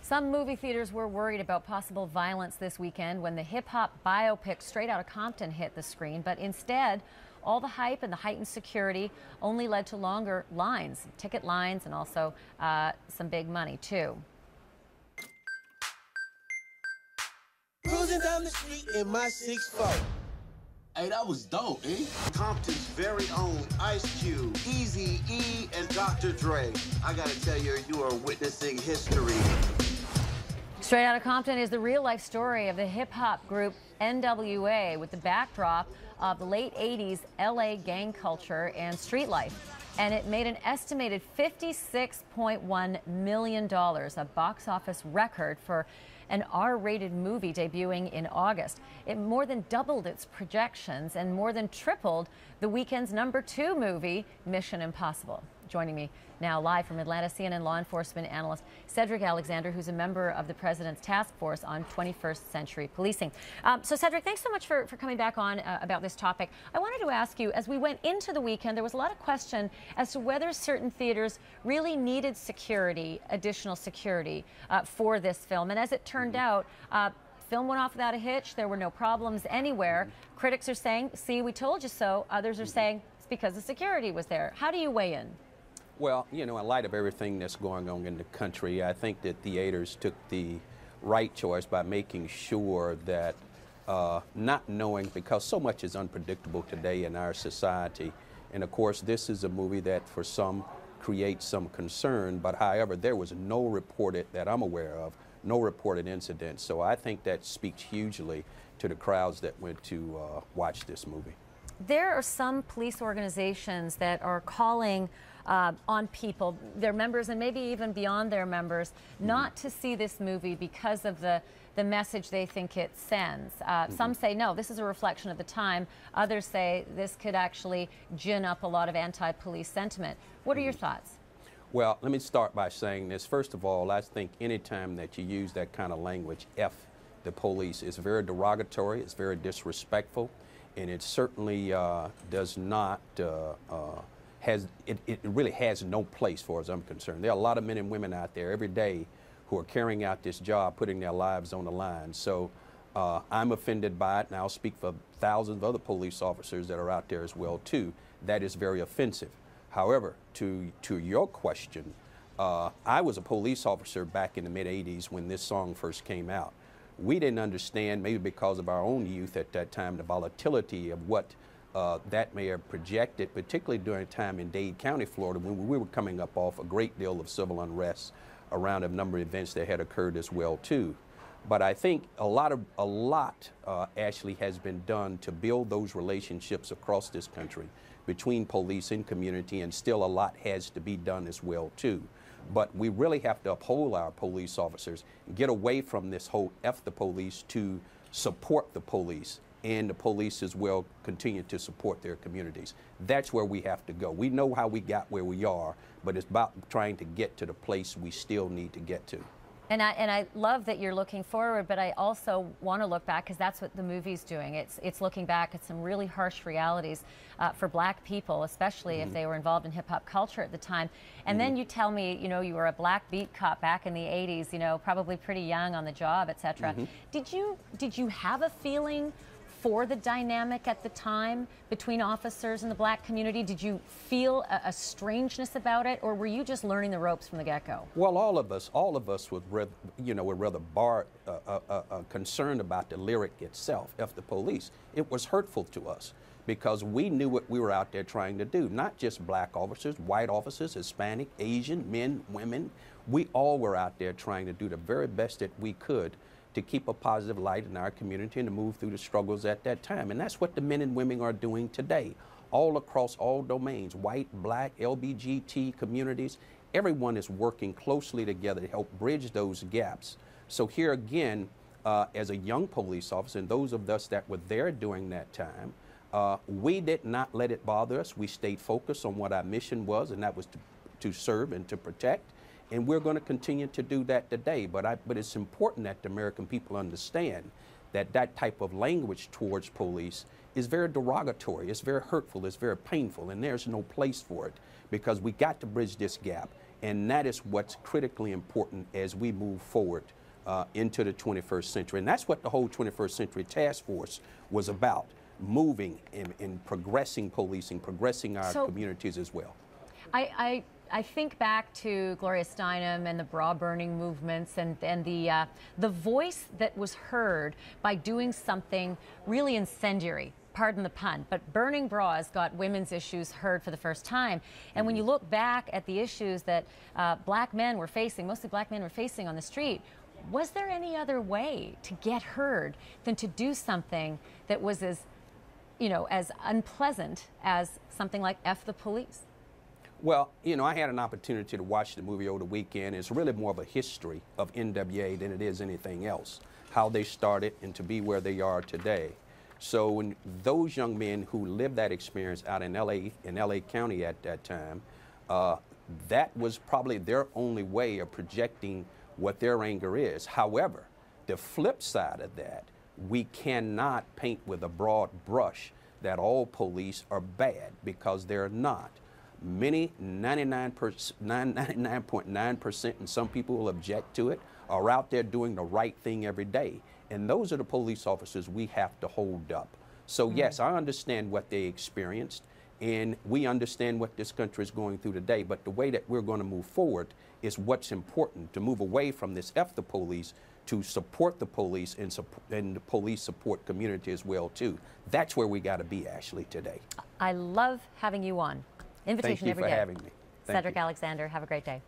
Some movie theaters were worried about possible violence this weekend when the hip-hop biopic Straight Outta Compton hit the screen, but instead, all the hype and the heightened security only led to longer lines, ticket lines, and also some big money, too. Cruising down the street in my 6'4". Hey, that was dope, eh? Compton's very own Ice Cube, Eazy-E, and Dr. Dre. I gotta tell you, you are witnessing history. Straight Outta Compton is the real-life story of the hip-hop group NWA with the backdrop of the late 80s LA gang culture and street life. And it made an estimated $56.1 million, a box office record for an R-rated movie debuting in August. It more than doubled its projections and more than tripled the weekend's #2 movie, Mission Impossible. Joining me now live from Atlanta, CNN law enforcement analyst Cedric Alexander, who's a member of the President's Task Force on 21st Century Policing. So Cedric, thanks so much for coming back on about this topic. I wanted to ask you, as we went into the weekend, there was a lot of question as to whether certain theaters really needed security, additional security for this film. And as it turned out, film went off without a hitch. There were no problems anywhere. Critics are saying, see, we told you so. Others are saying it's because the security was there. How do you weigh in? Well, you know, in light of everything that's going on in the country, I think that theaters took the right choice by making sure that not knowing, because so much is unpredictable today in our society. And of course, this is a movie that for some creates some concern, but however, there was no reported, that I'm aware of, no reported incidents. So I think that speaks hugely to the crowds that went to watch this movie. There are some police organizations that are calling on people, their members and maybe even beyond their members, not to see this movie because of the message they think it sends. Some say, no, this is a reflection of the time. Others say this could actually gin up a lot of anti-police sentiment. What are your thoughts? Well, let me start by saying this. First of all, I think anytime that you use that kind of language, F the police, is very derogatory, it's very disrespectful, and it certainly does not it really has no place, for as I'm concerned. There are a lot of men and women out there every day who are carrying out this job, putting their lives on the line. So I'm offended by it, and I'll speak for thousands of other police officers that are out there as well too. That is very offensive. However, to your question, I was a police officer back in the mid-'80s when this song first came out. We didn't understand, maybe because of our own youth at that time, the volatility of what that may have projected, particularly during a time in Dade County, Florida, when we were coming up off a great deal of civil unrest around a number of events that had occurred as well too. But I think a lot, Ashleigh, has been done to build those relationships across this country between police and community, and still a lot has to be done as well too. But we really have to uphold our police officers, get away from this whole F the police to support the police, and the police as well continue to support their communities. That's where we have to go. We know how we got where we are, but it's about trying to get to the place we still need to get to. And I love that you're looking forward, but I also want to look back, because that's what the movie's doing. It's looking back at some really harsh realities for black people, especially if they were involved in hip-hop culture at the time. And then you tell me, you know, you were a black beat cop back in the 80s, you know, probably pretty young on the job, etc. Did you have a feeling for the dynamic at the time between officers and the black community? Did you feel a strangeness about it, or were you just learning the ropes from the get-go? Well, all of us were rather concerned about the lyric itself, F the police. It was hurtful to us because we knew what we were out there trying to do, not just black officers, white officers, Hispanic, Asian, men, women. We all were out there trying to do the very best that we could to keep a positive light in our community and to move through the struggles at that time. And that's what the men and women are doing today, all across all domains, white, black, LBGT communities. Everyone is working closely together to help bridge those gaps. So here again, as a young police officer, and those of us that were there during that time, we did not let it bother us. We stayed focused on what our mission was, and that was to serve and to protect. And we're going to continue to do that today. But it's important that the American people understand that that type of language towards police is very derogatory, it's very hurtful, it's very painful, and there's no place for it, because we got to bridge this gap. And that is what's critically important as we move forward into the 21st century. And that's what the whole 21st Century Task Force was about, moving and progressing policing, progressing our communities as well. I think back to Gloria Steinem and the bra burning movements and the voice that was heard by doing something really incendiary. Pardon the pun, but burning bras got women's issues heard for the first time. And when you look back at the issues that black men were facing, mostly black men were facing on the street, was there any other way to get heard than to do something that was as, as unpleasant as something like F the police? Well, I had an opportunity to watch the movie over the weekend. It's really more of a history of NWA than it is anything else, how they started and to be where they are today. So when those young men who lived that experience out in LA County at that time, that was probably their only way of projecting what their anger is. However, the flip side of that, we cannot paint with a broad brush that all police are bad, because they're not. Many, 99.9%, and some people will object to it, are out there doing the right thing every day. And those are the police officers we have to hold up. So yes, I understand what they experienced, and we understand what this country is going through today, but the way that we're going to move forward is what's important, to move away from this F the police to support the police and the police support community as well too. That's where we got to be, Ashleigh, today. I love having you on. Invitation every day. Thank you for having me. Cedric Alexander, have a great day.